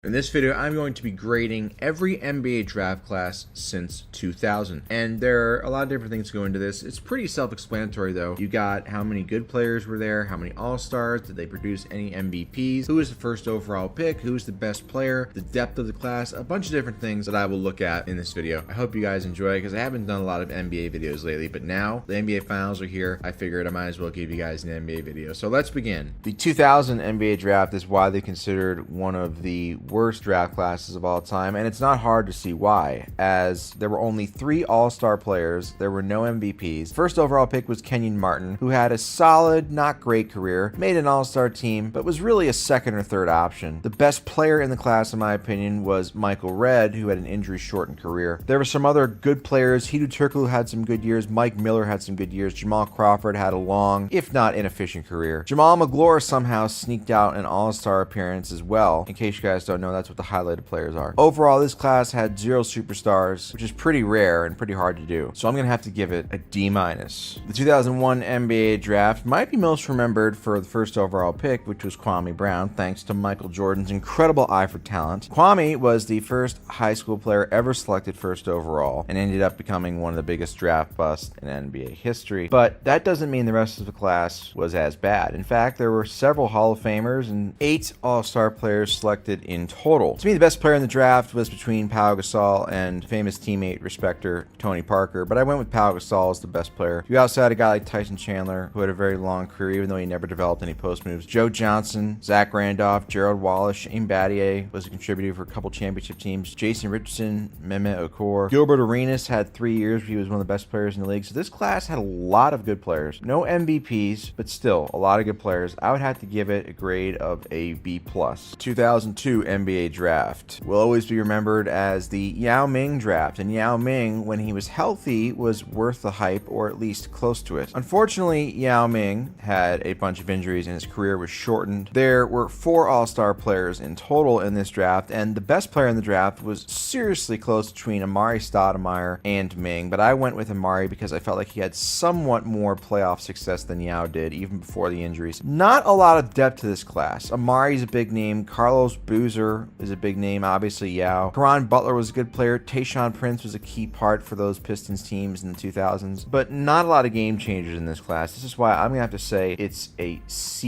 In this video, I'm going to be grading every NBA draft class since 2000. And there are a lot of different things that go into this. It's pretty self-explanatory though. You got how many good players were there, how many all-stars, did they produce any MVPs, who was the first overall pick, who was the best player, the depth of the class, a bunch of different things that I will look at in this video. I hope you guys enjoy it because I haven't done a lot of NBA videos lately, but now the NBA finals are here. I figured I might as well give you guys an NBA video. So let's begin. The 2000 NBA draft is widely considered one of the worst draft classes of all time, and it's not hard to see why, as there were only 3 all-star players, there were no MVPs. First overall pick was Kenyon Martin, who had a solid, not great career, made an all-star team, but was really a second or third option. The best player in the class, in my opinion, was Michael Redd, who had an injury-shortened career. There were some other good players. Hedo Turkoglu had some good years, Mike Miller had some good years, Jamal Crawford had a long, if not inefficient career. Jamal Magloire somehow sneaked out an all-star appearance as well. In case you guys don't know, that's what the highlighted players are. Overall, this class had 0 superstars, which is pretty rare and pretty hard to do. So I'm going to have to give it a D-. The 2001 NBA draft might be most remembered for the first overall pick, which was Kwame Brown, thanks to Michael Jordan's incredible eye for talent. Kwame was the first high school player ever selected first overall and ended up becoming one of the biggest draft busts in NBA history. But that doesn't mean the rest of the class was as bad. In fact, there were several Hall of Famers and 8 All-Star players selected in total. To me, the best player in the draft was between Pau Gasol and famous teammate respecter Tony Parker, but I went with Pau Gasol as the best player. You also had a guy like Tyson Chandler, who had a very long career, even though he never developed any post moves. Joe Johnson, Zach Randolph, Gerald Wallace, Shane Battier was a contributor for a couple championship teams. Jason Richardson, Mehmet Okur. Gilbert Arenas had 3 years where he was one of the best players in the league. So this class had a lot of good players. No MVPs, but still a lot of good players. I would have to give it a grade of a B+. 2002 NBA draft will always be remembered as the Yao Ming draft, and Yao Ming, when he was healthy, was worth the hype, or at least close to it. Unfortunately, Yao Ming had a bunch of injuries and his career was shortened. There were 4 all-star players in total in this draft, and the best player in the draft was seriously close between Amari Stoudemire and Ming, but I went with Amari because I felt like he had somewhat more playoff success than Yao did, even before the injuries. Not a lot of depth to this class. Amari's a big name. Carlos Boozer is a big name, obviously Yao. Caron Butler was a good player. Tayshaun Prince was a key part for those Pistons teams in the 2000s, but not a lot of game changers in this class. This is why I'm gonna have to say it's a C-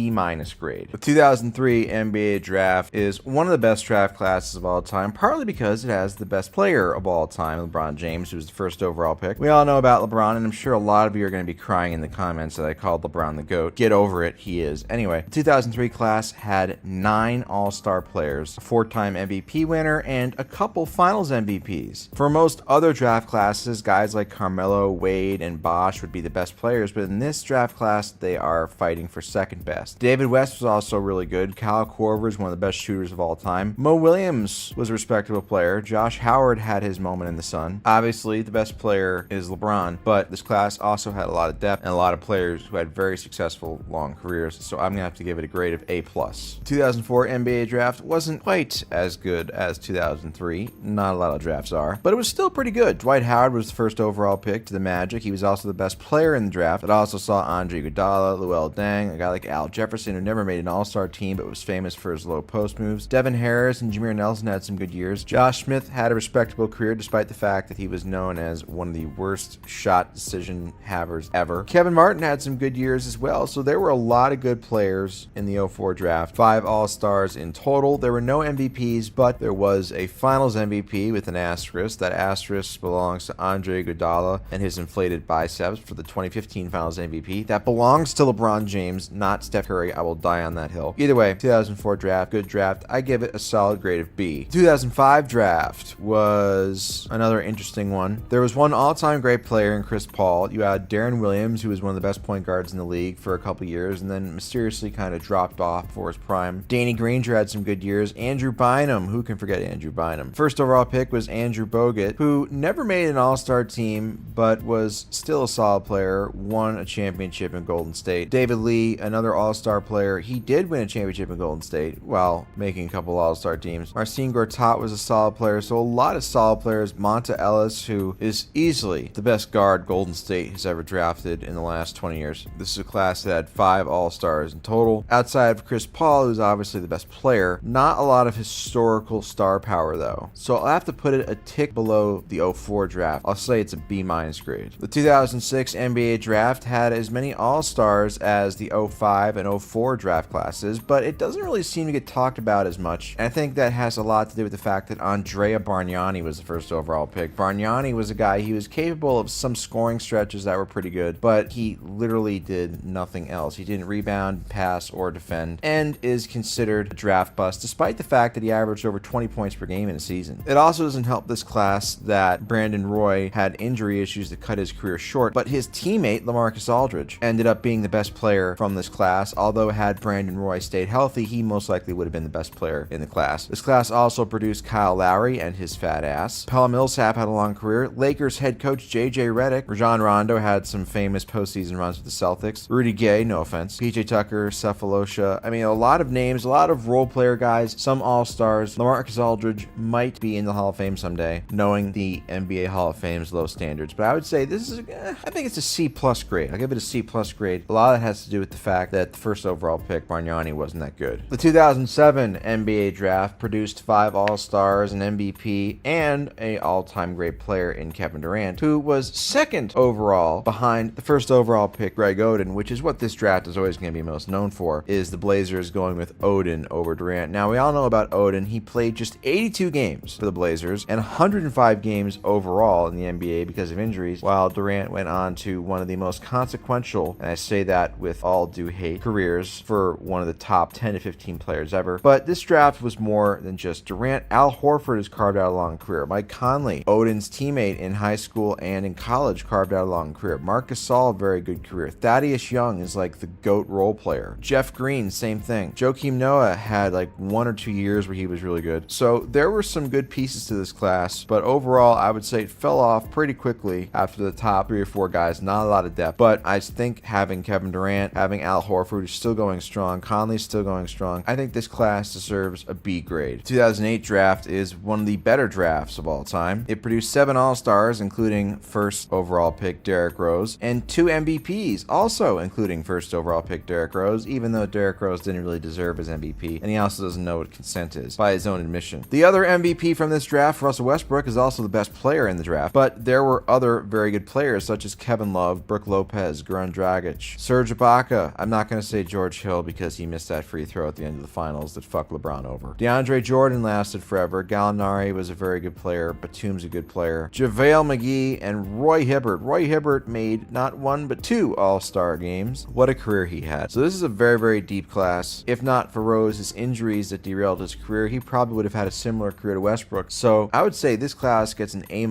grade. The 2003 NBA draft is one of the best draft classes of all time, partly because it has the best player of all time, LeBron James, who was the first overall pick. We all know about LeBron, and I'm sure a lot of you are going to be crying in the comments that I called LeBron the GOAT. Get over it, he is. Anyway, the 2003 class had 9 all-star players, a 4-time MVP winner, and a couple finals MVPs. For most other draft classes, guys like Carmelo, Wade, and Bosh would be the best players, but in this draft class, they are fighting for second best. David West was also really good. Kyle Korver is one of the best shooters of all time. Mo Williams was a respectable player. Josh Howard had his moment in the sun. Obviously, the best player is LeBron, but this class also had a lot of depth and a lot of players who had very successful long careers, so I'm gonna have to give it a grade of A+. 2004 NBA draft wasn't quite as good as 2003. Not a lot of drafts are, but it was still pretty good. Dwight Howard was the first overall pick to the Magic. He was also the best player in the draft. It also saw Andre Iguodala, Luol Deng, a guy like Al Jefferson, who never made an all-star team but was famous for his low post moves. Devin Harris and Jameer Nelson had some good years. Josh Smith had a respectable career despite the fact that he was known as one of the worst shot decision havers ever. Kevin Martin had some good years as well, so there were a lot of good players in the 04 draft. 5 all-stars in total. There were no MVPs, but there was a finals MVP with an asterisk. That asterisk belongs to Andre Iguodala and his inflated biceps for the 2015 finals MVP. That belongs to LeBron James, not Steph Curry. I will die on that hill. Either way, 2004 draft, good draft. I give it a solid grade of B. 2005 draft was another interesting one. There was one all-time great player in Chris Paul. You had Deron Williams, who was one of the best point guards in the league for a couple years, and then mysteriously kind of dropped off for his prime. Danny Granger had some good years. Andrew Bynum, who can forget Andrew Bynum? First overall pick was Andrew Bogut, who never made an all-star team, but was still a solid player, won a championship in Golden State. David Lee, another all-star player, he did win a championship in Golden State while making a couple all-star teams. Marcin Gortat was a solid player, so a lot of solid players. Monta Ellis, who is easily the best guard Golden State has ever drafted in the last 20 years. This is a class that had 5 all-stars in total. Outside of Chris Paul, who's obviously the best player, not a lot lot of historical star power though, so I'll have to put it a tick below the 04 draft. I'll say it's a B- grade. The 2006 NBA draft had as many all-stars as the 05 and 04 draft classes, but it doesn't really seem to get talked about as much, and I think that has a lot to do with the fact that Andrea Bargnani was the first overall pick. Bargnani was a guy, he was capable of some scoring stretches that were pretty good, but he literally did nothing else. He didn't rebound, pass, or defend, and is considered a draft bust despite the fact that he averaged over 20 points per game in a season. It also doesn't help this class that Brandon Roy had injury issues that cut his career short, but his teammate LaMarcus Aldridge ended up being the best player from this class, although had Brandon Roy stayed healthy, he most likely would have been the best player in the class. This class also produced Kyle Lowry and his fat ass. Pelle Millsap had a long career. Lakers head coach J.J. Redick. Rajon Rondo had some famous postseason runs with the Celtics. Rudy Gay, no offense. PJ Tucker, Cephalosha. I mean, a lot of names, a lot of role player guys, some all-stars. LaMarcus Aldridge might be in the Hall of Fame someday, knowing the NBA Hall of Fame's low standards. But I would say this is, I think it's a C+ grade. I'll give it a C+ grade. A lot of that has to do with the fact that the first overall pick, Bargnani, wasn't that good. The 2007 NBA draft produced 5 all-stars, an MVP, and an all-time great player in Kevin Durant, who was second overall behind the first overall pick, Greg Oden, which is what this draft is always going to be most known for, is the Blazers going with Oden over Durant. Now, we all know about Oden. He played just 82 games for the Blazers and 105 games overall in the NBA because of injuries, while Durant went on to one of the most consequential, and I say that with all due hate, careers for one of the top 10 to 15 players ever. But this draft was more than just Durant. Al Horford has carved out a long career. Mike Conley, Oden's teammate in high school and in college, carved out a long career. Marc Gasol, very good career. Thaddeus Young is like the GOAT role player. Jeff Green, same thing. Joakim Noah had like 1 or 2 years where he was really good. So there were some good pieces to this class, but overall I would say it fell off pretty quickly after the top 3 or 4 guys. Not a lot of depth, but I think having Kevin Durant, having Al Horford, who's still going strong, Conley's still going strong, I think this class deserves a B grade. 2008 draft is one of the better drafts of all time. It produced 7 all-stars, including first overall pick Derrick Rose, and 2 MVPs, also including first overall pick Derrick Rose, even though Derrick Rose didn't really deserve his MVP, and he also doesn't know what consent is, by his own admission. The other MVP from this draft, Russell Westbrook, is also the best player in the draft, but there were other very good players such as Kevin Love, Brook Lopez, Goran Dragic, Serge Ibaka. I'm not going to say George Hill because he missed that free throw at the end of the finals that fucked LeBron over. DeAndre Jordan lasted forever. Gallinari was a very good player. Batum's a good player. JaVale McGee and Roy Hibbert. Roy Hibbert made not 1 but 2 all-star games. What a career he had. So this is a very, very deep class. If not for Rose's injuries that derailed his career, he probably would have had a similar career to Westbrook. So I would say this class gets an A-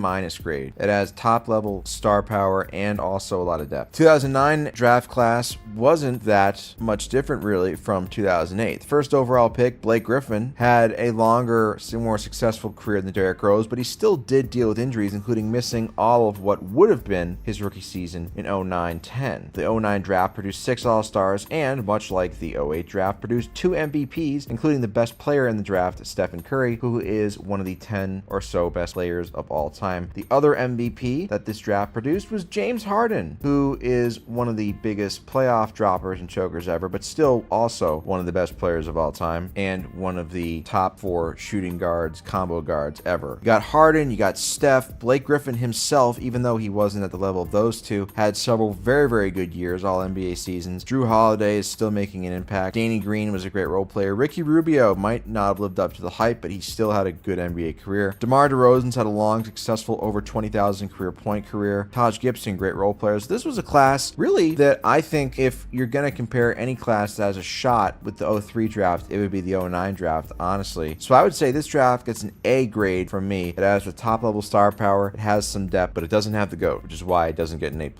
grade. It has top-level star power and also a lot of depth. 2009 draft class wasn't that much different really from 2008. The first overall pick, Blake Griffin, had a longer, more successful career than Derrick Rose, but he still did deal with injuries, including missing all of what would have been his rookie season in 09-10. The 09 draft produced 6 all-stars and, much like the 08 draft, produced 2 MVPs, including the best player in the draft, Stephen Curry, who is one of the 10 or so best players of all time. The other MVP that this draft produced was James Harden, who is one of the biggest playoff droppers and chokers ever, but still also one of the best players of all time and one of the top 4 shooting guards, combo guards ever. You got Harden, you got Steph. Blake Griffin himself, even though he wasn't at the level of those two, had several very, very good years, all NBA seasons. Drew Holiday is still making an impact. Danny Green was a great role player. Ricky Rubio might not have lived up to the hype, but he still had a good NBA career. DeMar DeRozan's had a long, successful, over 20,000 career point career. Taj Gibson, great role players. This was a class, really, that I think if you're going to compare any class that has a shot with the 03 draft, it would be the 09 draft, honestly. So I would say this draft gets an A grade from me. It has the top-level star power, it has some depth, but it doesn't have the GOAT, which is why it doesn't get an A+.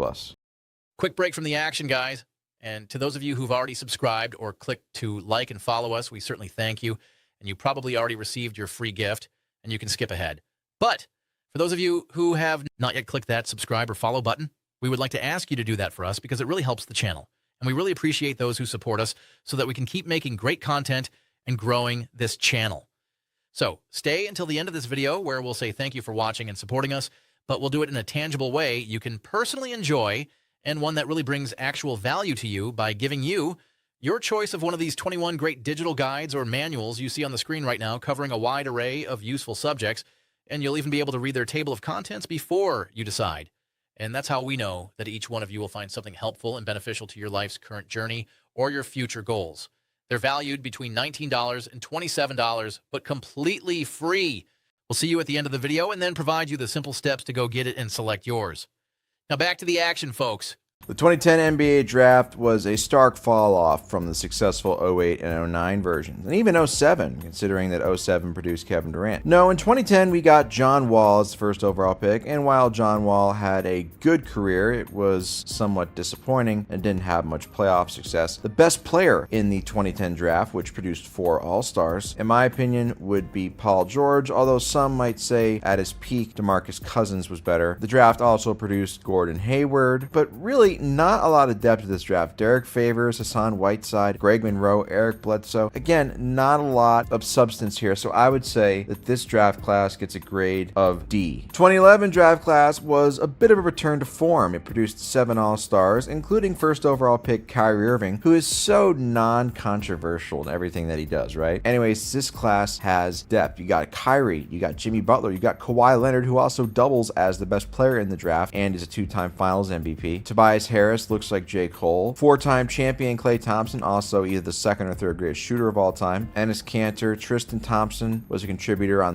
Quick break from the action, guys. And to those of you who've already subscribed or clicked to like and follow us, we certainly thank you. And you probably already received your free gift, and you can skip ahead. But for those of you who have not yet clicked that subscribe or follow button, we would like to ask you to do that for us because it really helps the channel. And we really appreciate those who support us so that we can keep making great content and growing this channel. So stay until the end of this video where we'll say thank you for watching and supporting us, but we'll do it in a tangible way you can personally enjoy and one that really brings actual value to you by giving you Your choice of one of these 21 great digital guides or manuals you see on the screen right now, covering a wide array of useful subjects, and you'll even be able to read their table of contents before you decide. And that's how we know that each one of you will find something helpful and beneficial to your life's current journey or your future goals. They're valued between $19 and $27, but completely free. We'll see you at the end of the video and then provide you the simple steps to go get it and select yours. Now back to the action, folks. The 2010 NBA draft was a stark fall off from the successful 08 and 09 versions, and even 07, considering that 07 produced Kevin Durant. No, in 2010 we got John Wall as the first overall pick, and while John Wall had a good career, it was somewhat disappointing and didn't have much playoff success. The best player in the 2010 draft, which produced 4 All-Stars, in my opinion, would be Paul George, although some might say at his peak DeMarcus Cousins was better. The draft also produced Gordon Hayward, but really not a lot of depth to this draft. Derek Favors, Hassan Whiteside, Greg Monroe, Eric Bledsoe. Again, not a lot of substance here, so I would say that this draft class gets a grade of D. 2011 draft class was a bit of a return to form. It produced 7 All-Stars, including first overall pick Kyrie Irving, who is so non-controversial in everything that he does, right? Anyways, this class has depth. You got Kyrie, you got Jimmy Butler, you got Kawhi Leonard, who also doubles as the best player in the draft and is a 2-time Finals MVP. Tobias Harris looks like J. Cole. 4-time champion Klay Thompson, also either the second or third greatest shooter of all time. Enes Kanter, Tristan Thompson was a contributor on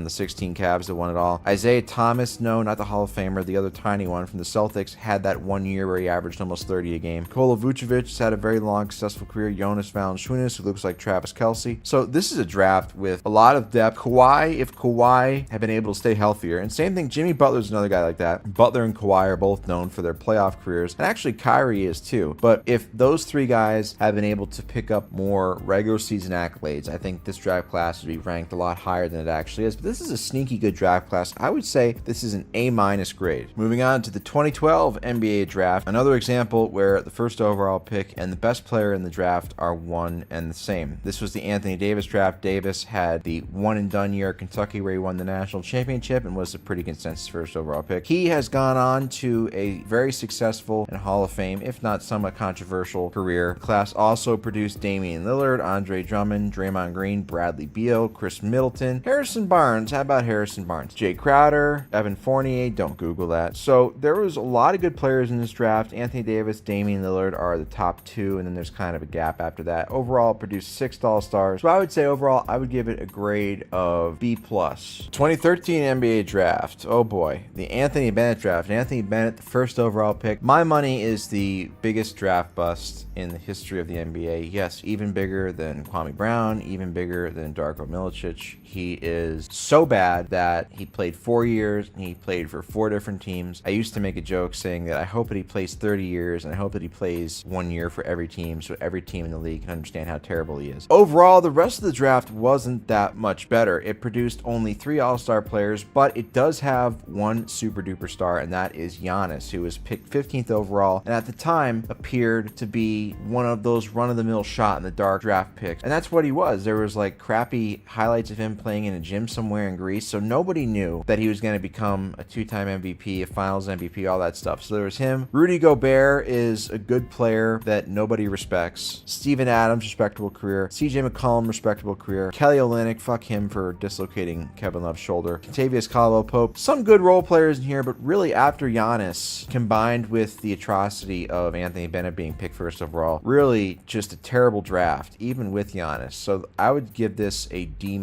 the 16 Cavs that won it all. Isaiah Thomas, no, not the Hall of Famer, the other tiny one from the Celtics, had that 1 year where he averaged almost 30 a game. Nikola Vucevic has had a very long, successful career. Jonas Valanciunas, who looks like Travis Kelce. So this is a draft with a lot of depth. Kawhi, if Kawhi had been able to stay healthier, and same thing, Jimmy Butler's another guy like that. Butler and Kawhi are both known for their playoff careers, and actually Kyrie is too. But if those 3 guys have been able to pick up more regular season accolades, I think this draft class would be ranked a lot higher than it actually is. But this is a sneaky good draft class. I would say this is an A- grade. Moving on to the 2012 NBA draft, another example where the first overall pick and the best player in the draft are one and the same. This was the Anthony Davis draft. Davis had the one and done year at Kentucky where he won the national championship and was a pretty consensus first overall pick. He has gone on to a very successful and Hall of Fame, if not somewhat controversial, career. The class also produced Damian Lillard, Andre Drummond, Draymond Green, Bradley Beal, Chris Middleton, Harrison Barnes. How about Harrison Barnes? Jay Crowder, Evan Fournier. Don't Google that. So there was a lot of good players in this draft. Anthony Davis, Damian Lillard are the top 2, and then there's kind of a gap after that. Overall, it produced 6 All-Stars. So I would say overall, I would give it a grade of B+. 2013 NBA draft. Oh boy, the Anthony Bennett draft. Anthony Bennett, the first overall pick. My money is the biggest draft bust in the history of the NBA. Yes, even bigger than Kwame Brown, even bigger than Darko Milicic. He is so bad that he played 4 years and he played for 4 different teams. I used to make a joke saying that I hope that he plays 30 years and I hope that he plays 1 year for every team so every team in the league can understand how terrible he is. Overall, the rest of the draft wasn't that much better. It produced only 3 All-Star players, but it does have one super duper star, and that is Giannis, who was picked 15th overall and at the time appeared to be one of those run-of-the-mill shot in the dark draft picks. And that's what he was. There was like crappy highlights of him playing in a gym somewhere in Greece, so nobody knew that he was going to become a 2-time MVP, a Finals MVP, all that stuff. So there was him. Rudy Gobert is a good player that nobody respects. Steven Adams, respectable career. CJ McCollum, respectable career. Kelly Olynyk, fuck him for dislocating Kevin Love's shoulder. Kentavious Caldwell-Pope, some good role players in here, but really after Giannis, combined with the atrocity of Anthony Bennett being picked first overall, really just a terrible draft, even with Giannis. So I would give this a D-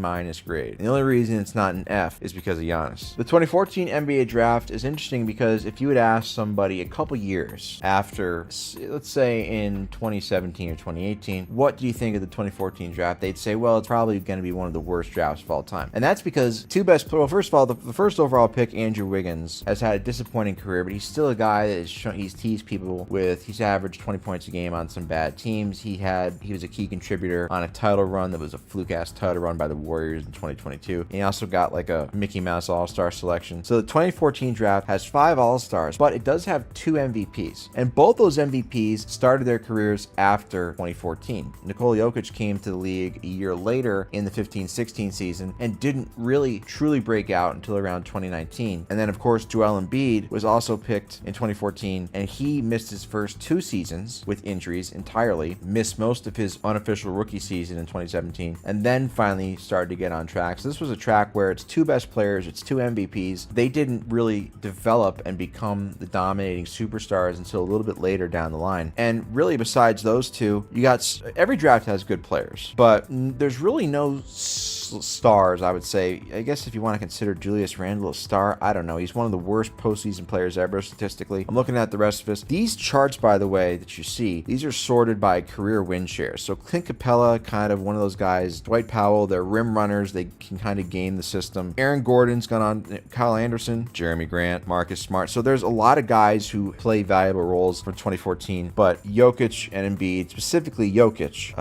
grade. And the only reason it's not an F is because of Giannis. The 2014 NBA draft is interesting because if you would ask somebody a couple years after, let's say in 2017 or 2018, what do you think of the 2014 draft? They'd say, well, it's probably going to be one of the worst drafts of all time. And that's because first of all, the first overall pick, Andrew Wiggins, has had a disappointing career, but he's still a guy that he's teased people with. He's averaged 20 points a game on some bad teams. He was a key contributor on a title run that was a fluke-ass title run by the Warriors in 2022. And he also got like a Mickey Mouse All-Star selection. So the 2014 draft has 5 All-Stars, but it does have 2 MVPs. And both those MVPs started their careers after 2014. Nikola Jokic came to the league a year later in the 15-16 season and didn't really truly break out until around 2019. And then of course Joel Embiid was also picked in 2014 2016, and he missed his first 2 seasons with injuries entirely, missed most of his unofficial rookie season in 2017, and then finally started to get on track. So this was a track where it's 2 best players, it's 2 MVPs. They didn't really develop and become the dominating superstars until a little bit later down the line. And really, besides those 2, you got every draft has good players, but there's really no stars, I would say. I guess if you want to consider Julius Randle a star, I don't know. He's one of the worst postseason players ever statistically. I'm looking at the rest of this. These charts, by the way, that you see, these are sorted by career win shares. So Clint Capella, kind of one of those guys. Dwight Powell, they're rim runners. They can kind of game the system. Aaron Gordon's gone on. Kyle Anderson, Jeremy Grant, Marcus Smart. So there's a lot of guys who play valuable roles from 2014. But Jokic and Embiid, specifically Jokic,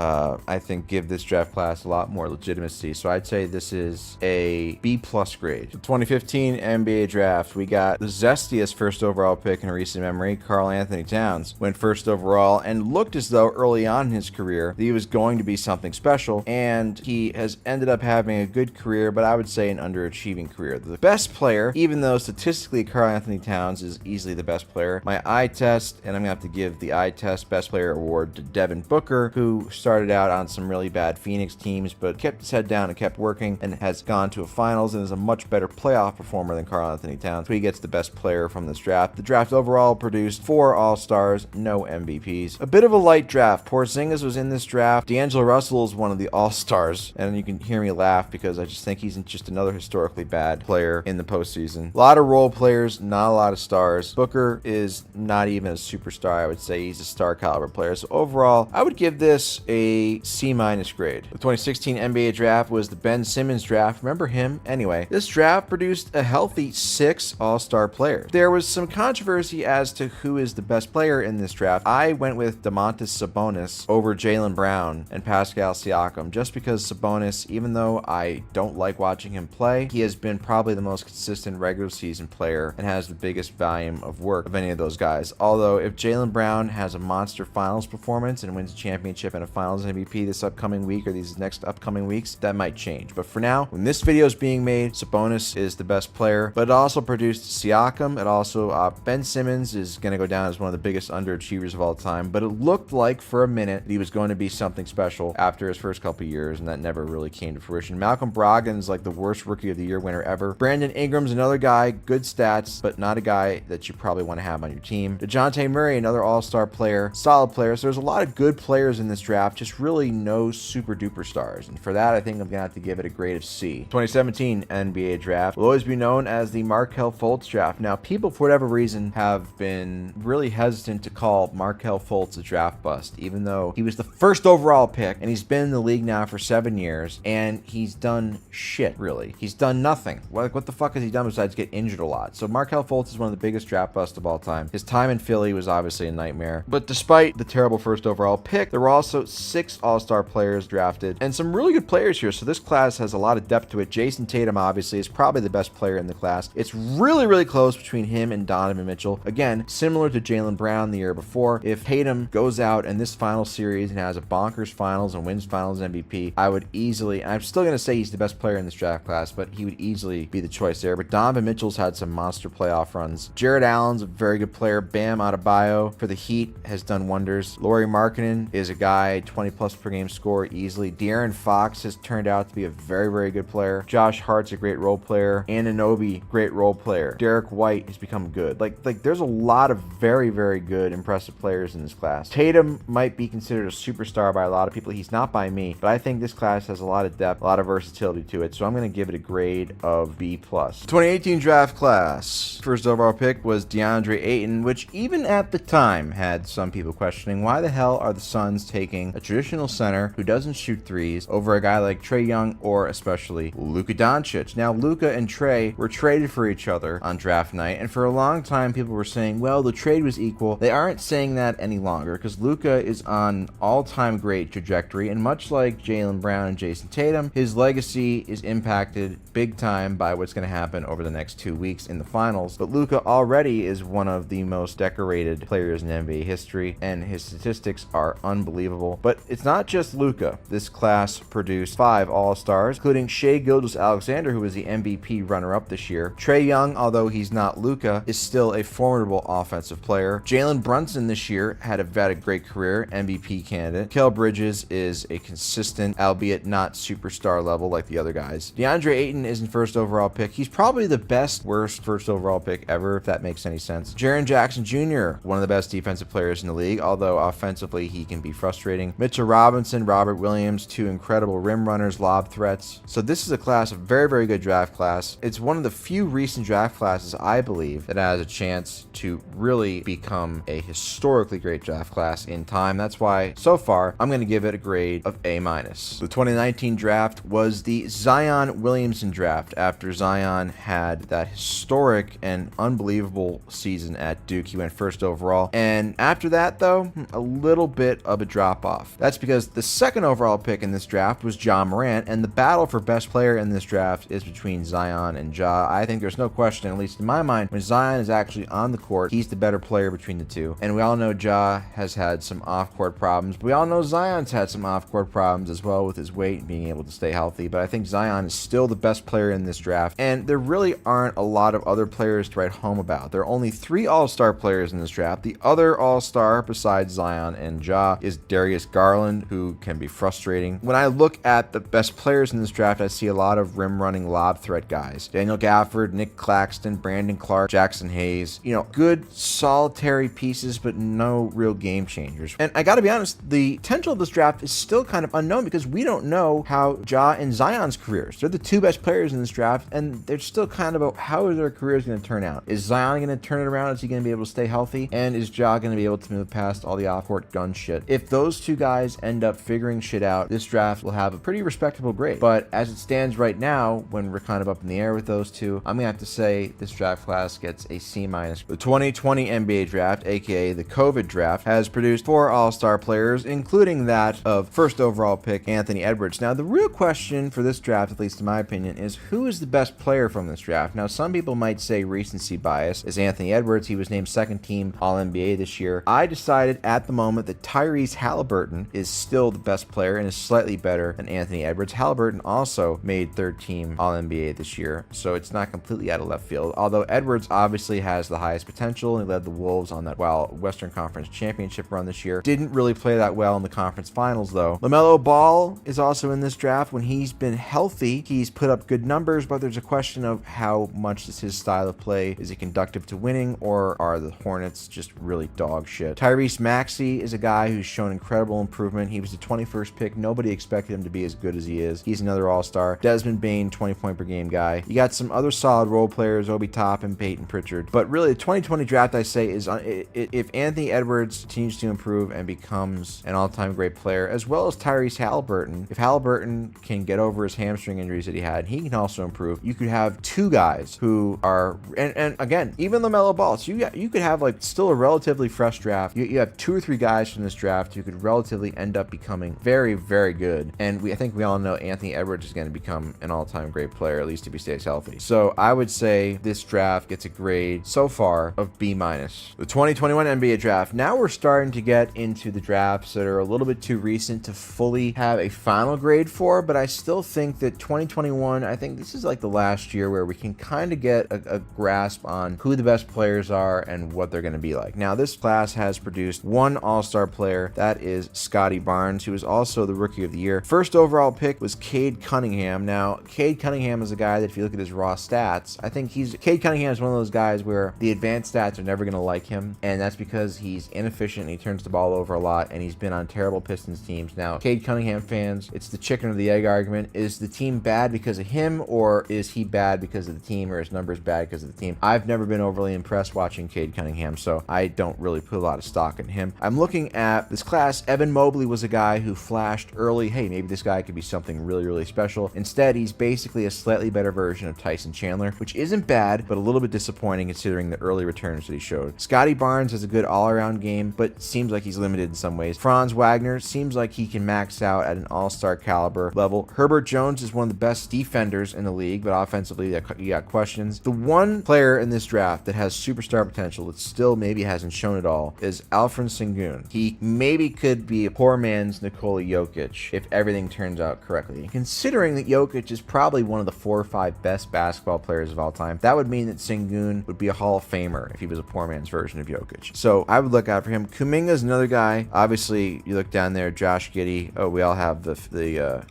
I think give this draft class a lot more legitimacy. So I'd say this is a B+ grade. The 2015 NBA draft, we got the zestiest first overall pick in recent memory. Karl Anthony Towns went first overall and looked as though early on in his career that he was going to be something special, and he has ended up having a good career, but I would say an underachieving career. The best player, even though statistically Karl Anthony Towns is easily the best player, my eye test, and I'm gonna have to give the eye test best player award to Devin Booker, who started out on some really bad Phoenix teams, but kept his head down and kept working, and has gone to a finals and is a much better playoff performer than Karl Anthony Towns. So he gets the best player from this draft. The draft overall produced 4 All-Stars, no MVPs. A bit of a light draft. Porzingis was in this draft. D'Angelo Russell is one of the All-Stars, and you can hear me laugh because I just think he's just another historically bad player in the postseason. A lot of role players, not a lot of stars. Booker is not even a superstar, I would say. He's a star caliber player. So overall, I would give this a C- grade. The 2016 NBA draft was the Ben Simmons draft. Remember him? Anyway, this draft produced a healthy 6 All-Star players. There was some controversy as to who is the best player in this draft. I went with Domantas Sabonis over Jaylen Brown and Pascal Siakam, just because Sabonis, even though I don't like watching him play, he has been probably the most consistent regular season player and has the biggest volume of work of any of those guys. Although if Jaylen Brown has a monster finals performance and wins a championship and a finals MVP this upcoming week or these next upcoming weeks, that might change. But for now, when this video is being made, Sabonis is the best player, but it also produced Siakam. It also, Ben Simmons is going to go down as one of the biggest underachievers of all time, but it looked like for a minute that he was going to be something special after his first couple years, and that never really came to fruition. Malcolm Brogdon is like the worst Rookie of the Year winner ever. Brandon Ingram's another guy, good stats, but not a guy that you probably want to have on your team. DeJounte Murray, another all-star player, solid player. So there's a lot of good players in this draft, just really no super duper stars. And for that, I think I'm going to have to give it a grade of C. 2017 NBA draft will always be known as the Markelle Fultz draft. Now, people, for whatever reason, have been really hesitant to call Markelle Fultz a draft bust, even though he was the first overall pick, and he's been in the league now for 7 years, and he's done shit, really. He's done nothing. What the fuck has he done besides get injured a lot? So Markelle Fultz is one of the biggest draft busts of all time. His time in Philly was obviously a nightmare, but despite the terrible first overall pick, there were also 6 all-star players drafted, and some really good players here. So this class has a lot of depth to it. Jason Tatum, obviously, is probably the best player in the class. It's really close between him and Donovan Mitchell. Again, similar to Jaylen Brown the year before. If Tatum goes out in this final series and has a bonkers finals and wins finals MVP, I would easily, and I'm still going to say he's the best player in this draft class, but he would easily be the choice there. But Donovan Mitchell's had some monster playoff runs. Jared Allen's a very good player. Bam Adebayo for the Heat has done wonders. Lauri Markkanen is a guy, 20 plus per game score easily. De'Aaron Fox has turned out to be a very good player. Josh Hart's a great role player. Anunoby, great role player. Derek White has become good. Like there's a lot of very good, impressive players in this class. Tatum might be considered a superstar by a lot of people. He's not by me, but I think this class has a lot of depth, a lot of versatility to it, so I'm going to give it a grade of B+. 2018 draft class. First overall pick was DeAndre Ayton, which even at the time had some people questioning why the hell are the Suns taking a traditional center who doesn't shoot threes over a guy like Trae Young or especially Luka Doncic. Now, Luka and Trae were traded for each other on draft night, and for a long time people were saying, well, the trade was equal. They aren't saying that any longer because Luka is on all-time great trajectory, and much like Jaylen Brown and Jason Tatum, his legacy is impacted big time by what's going to happen over the next 2 weeks in the finals. But Luka already is one of the most decorated players in NBA history, and his statistics are unbelievable. But it's not just Luka. This class produced 5 All-Stars, including Shai Gilgeous-Alexander, who was the MVP runner-up this year. Trae Young, although he's not Luka, is still a formidable offensive player. Jalen Brunson this year had a great career, MVP candidate. Mikal Bridges is a consistent, albeit not superstar level like the other guys. DeAndre Ayton isn't first overall pick. He's probably the best worst first overall pick ever, if that makes any sense. Jaren Jackson Jr., one of the best defensive players in the league, although offensively he can be frustrating. Mitchell Robinson, Robert Williams, two incredible rim runners, lob threats. So this is a class, a very, very good draft class. It's one of the few recent draft classes, I believe, that has a chance to really become a historically great draft class in time. That's why, so far, I'm going to give it a grade of A-. The 2019 draft was the Zion Williamson draft after Zion had that historic and unbelievable season at Duke. He went first overall. And after that, though, a little bit of a drop-off. That's because the second overall pick in this draft was Ja Morant, and the battle for best player in this draft is between Zion and Ja. I think there's no question, at least in my mind, when Zion is actually on the court, he's the better player between the two. And we all know Ja has had some off-court problems. We all know Zion's had some off-court problems as well with his weight and being able to stay healthy, but I think Zion is still the best player in this draft, and there really aren't a lot of other players to write home about. There are only 3 all-star players in this draft. The other all-star besides Zion and Ja is Darius Garland, who can be frustrating. When I look at the best players in this draft, I see a lot of rim-running lob threat guys. Daniel Gafford, Nick Claxton, Brandon Clark, Jackson Hayes. You know, good solitary pieces, but no real game changers. And I gotta be honest, the potential of this draft is still kind of unknown because we don't know how Ja and Zion's careers. They're the 2 best players in this draft, and they're still kind of about how their careers going to turn out. Is Zion going to turn it around? Is he going to be able to stay healthy? And is Ja going to be able to move past all the off-court gun shit? If those 2 guys end up figuring shit out, this draft will have a pretty respectable grade. But as it stands right now, when we're kind of up in the air with those 2, I'm going to have to say this draft class gets a C-. The 2020 NBA draft, aka the COVID draft, has produced 4 all-star players, including that of first overall pick Anthony Edwards. Now, the real question for this draft, at least in my opinion, is who is the best player from this draft? Now, some people might say recency bias is Anthony Edwards. He was named second team All-NBA this year. I decided at the moment that Tyrese Halliburton is still the best player and is slightly better than Anthony Edwards. Halliburton also made third team All-NBA this year, so it's not completely out of left field. Although Edwards obviously has the highest potential, and he led the Wolves on that Western Conference Championship run this year. Didn't really play that well in the conference finals, though. LaMelo Ball is also in this draft. When he's been healthy, he's put up good numbers, but there's a question of how much is his style of play. Is he conductive to winning, or are the Hornets just really dog shit? Tyrese Maxey is a guy who's shown incredible improvement. He was the 21st pick. Nobody expected him to be as good as he is. He's another all-star. Desmond Bane, 20-point per game guy. You got some other solid role players, Obi Toppin, Peyton Pritchard. But really, the 2020 draft, I say, is if Anthony Edwards continues to improve and becomes an all-time great player, as well as Tyrese Halliburton, if Halliburton can get over his hamstring injuries that he had, he can also improve. You could have 2 guys who are, and again, even LaMelo Ball. So you could have like still a relatively fresh draft. You have 2 or 3 guys from this draft who could relatively end up becoming very, very good. And I think we all know Anthony Edwards is going to become an all-time great player, at least if he stays healthy. So I would say this draft gets a grade so far of B-. The 2021 NBA draft. Now we're starting to get into the drafts that are a little bit too recent to fully have a final grade for, but I still think that 2021, I think this is like the last year where we can kind of get a grasp on who the best players are and what they're going to be like. Now, this class has produced 1 all-star player. That is Scotty Barnes, who is also the Rookie of the Year. First overall pick was Cade Cunningham. Now, Cade Cunningham is a guy that if you look at his raw stats, I think Cade Cunningham is one of those guys where the advanced stats are never going to like him, and that's because he's inefficient and he turns the ball over a lot, and he's been on terrible Pistons teams. Now, Cade Cunningham fans, it's the chicken or the egg argument. Is the team bad because of him, or is he bad because of the team, or his numbers bad because of the team? I've never been overly impressed watching Cade Cunningham, so I don't really put a lot of stock in him. I'm looking at this class. Evan Mobley was a guy who flashed early, hey, maybe this guy could be something really, really special. Instead, he's basically a slightly better version of Tyson Chandler, which isn't bad, but a little bit disappointing considering the early returns that he showed. Scotty Barnes has a good all-around game, but seems like he's limited in some ways. Franz Wagner seems like he can max out at an all-star caliber level. Herbert Jones is one of the best defenders in the league, but offensively, you got questions. The one player in this draft that has superstar potential that still maybe hasn't shown it all is Alfred Sengun. He maybe could be a poor man's Nikola Jokic if everything turns out correctly. Considering that Jokic is probably one of the 4 or 5 best basketball players of all time, that would mean that Sengun would be a Hall of Famer hammer if he was a poor man's version of Jokic. So I would look out for him. Kuminga is another guy. Obviously, you look down there, Josh Giddey. Oh, we all have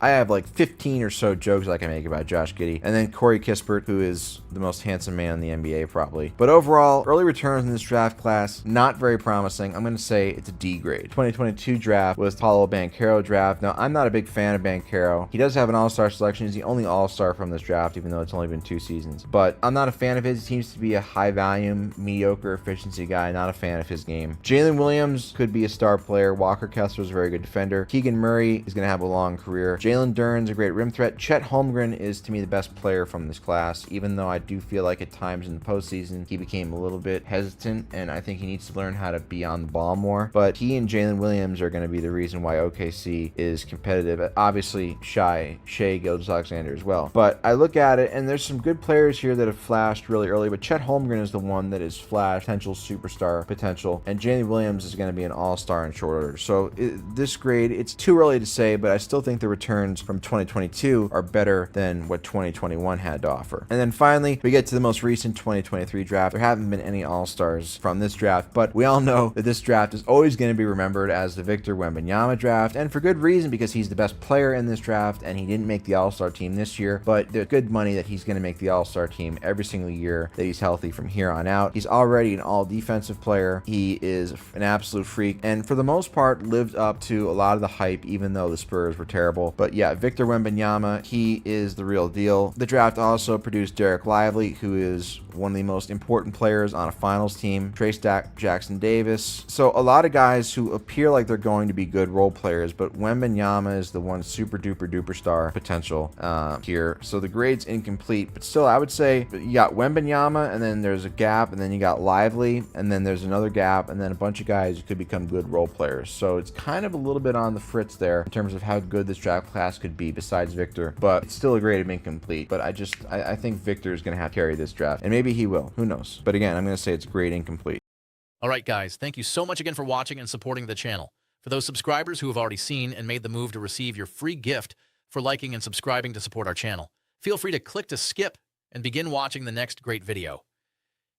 I have like 15 or so jokes I can make about Josh Giddey. And then Corey Kispert, who is the most handsome man in the NBA probably. But overall, early returns in this draft class, not very promising. I'm going to say it's a D grade. 2022 draft was Paolo Banchero draft. Now, I'm not a big fan of Banchero. He does have an all-star selection. He's the only all-star from this draft, even though it's only been 2 seasons. But I'm not a fan of his. He seems to be a high-volume, mediocre efficiency guy. Not a fan of his game. Jalen Williams could be a star player. Walker Kessler is a very good defender. Keegan Murray is going to have a long career. Jalen Duren's a great rim threat. Chet Holmgren is, to me, the best player from this class, even though I do feel like at times in the postseason, he became a little bit hesitant, and I think he needs to learn how to be on the ball more. But he and Jalen Williams are going to be the reason why OKC is competitive. Obviously, Shai Gilgeous-Alexander as well. But I look at it, and there's some good players here that have flashed really early, but Chet Holmgren is the one that is flash potential, superstar potential, and Jalen Williams is going to be an all-star in short order. So this grade, it's too early to say, but I still think the returns from 2022 are better than what 2021 had to offer. And then finally, we get to the most recent 2023 draft. There haven't been any all-stars from this draft, but we all know that this draft is always going to be remembered as the Victor Wembanyama draft, and for good reason, because he's the best player in this draft, and he didn't make the all-star team this year, but there's good money that he's going to make the all-star team every single year that he's healthy from here on out. He's already an all-defensive player. He is an absolute freak, and for the most part, lived up to a lot of the hype, even though the Spurs were terrible. But yeah, Victor Wembanyama, he is the real deal. The draft also produced Derek Lively, who is one of the most important players on a finals team, Trace Jackson Davis. So a lot of guys who appear like they're going to be good role players, but Wembanyama is the one super duper duper star potential here. So the grade's incomplete, but still I would say you got Wembanyama, and then there's a gap, and then you got Lively, and then there's another gap, and then a bunch of guys who could become good role players. So it's kind of a little bit on the fritz there in terms of how good this draft class could be besides Victor, but it's still a grade of incomplete. But I think Victor is going to have to carry this draft, and maybe he will. Who knows? But again, I'm going to say it's grade incomplete. All right, guys, thank you so much again for watching and supporting the channel. For those subscribers who have already seen and made the move to receive your free gift for liking and subscribing to support our channel, feel free to click to skip and begin watching the next great video.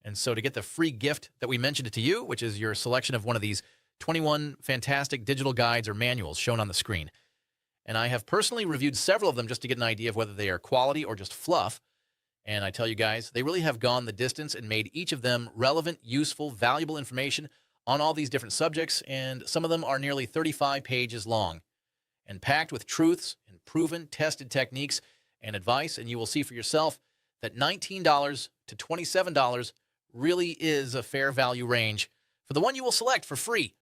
And so to get the free gift that we mentioned to you, which is your selection of one of these 21 fantastic digital guides or manuals shown on the screen. And I have personally reviewed several of them just to get an idea of whether they are quality or just fluff. And I tell you guys, they really have gone the distance and made each of them relevant, useful, valuable information on all these different subjects, and some of them are nearly 35 pages long and packed with truths and proven, tested techniques and advice, and you will see for yourself that $19 to $27 really is a fair value range for the one you will select for free.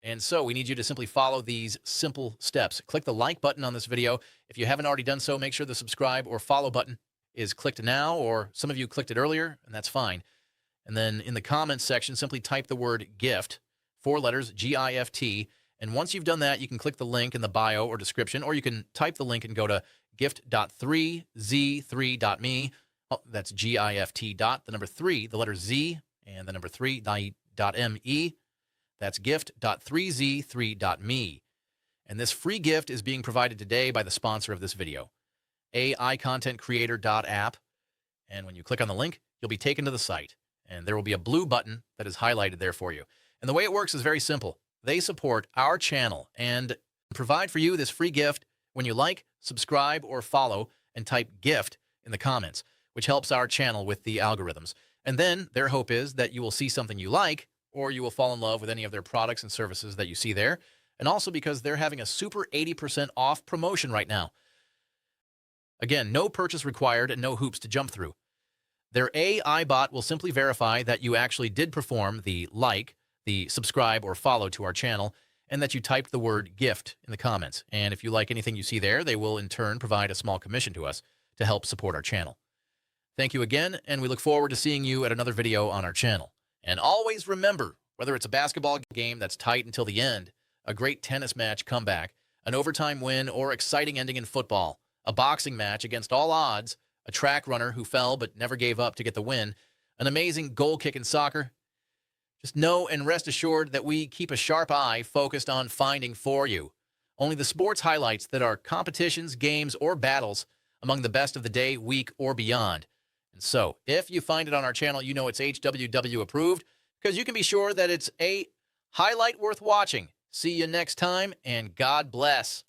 And so we need you to simply follow these simple steps. Click the like button on this video. If you haven't already done so, make sure the subscribe or follow button is clicked now, or some of you clicked it earlier, and that's fine. And then in the comments section, simply type the word GIFT, 4 letters, G-I-F-T, and once you've done that, you can click the link in the bio or description, or you can type the link and go to gift.3z3.me. Oh, that's G-I-F-T dot, the number 3, the letter Z, and the number 3.me. That's gift.3z3.me. And this free gift is being provided today by the sponsor of this video, AIContentCreator.app. And when you click on the link, you'll be taken to the site, and there will be a blue button that is highlighted there for you. And the way it works is very simple. They support our channel and provide for you this free gift when you like, subscribe, or follow and type GIFT in the comments, which helps our channel with the algorithms. And then their hope is that you will see something you like, or you will fall in love with any of their products and services that you see there. And also because they're having a super 80% off promotion right now. Again, no purchase required and no hoops to jump through. Their AI bot will simply verify that you actually did perform the like, the subscribe, or follow to our channel, and that you typed the word GIFT in the comments. And if you like anything you see there, they will in turn provide a small commission to us to help support our channel. Thank you again, and we look forward to seeing you at another video on our channel. And always remember, whether it's a basketball game that's tight until the end, a great tennis match comeback, an overtime win, or exciting ending in football, a boxing match against all odds, a track runner who fell but never gave up to get the win, an amazing goal kick in soccer, just know and rest assured that we keep a sharp eye focused on finding for you only the sports highlights that are competitions, games, or battles among the best of the day, week, or beyond. And so, if you find it on our channel, you know it's HWW approved, because you can be sure that it's a highlight worth watching. See you next time, and God bless.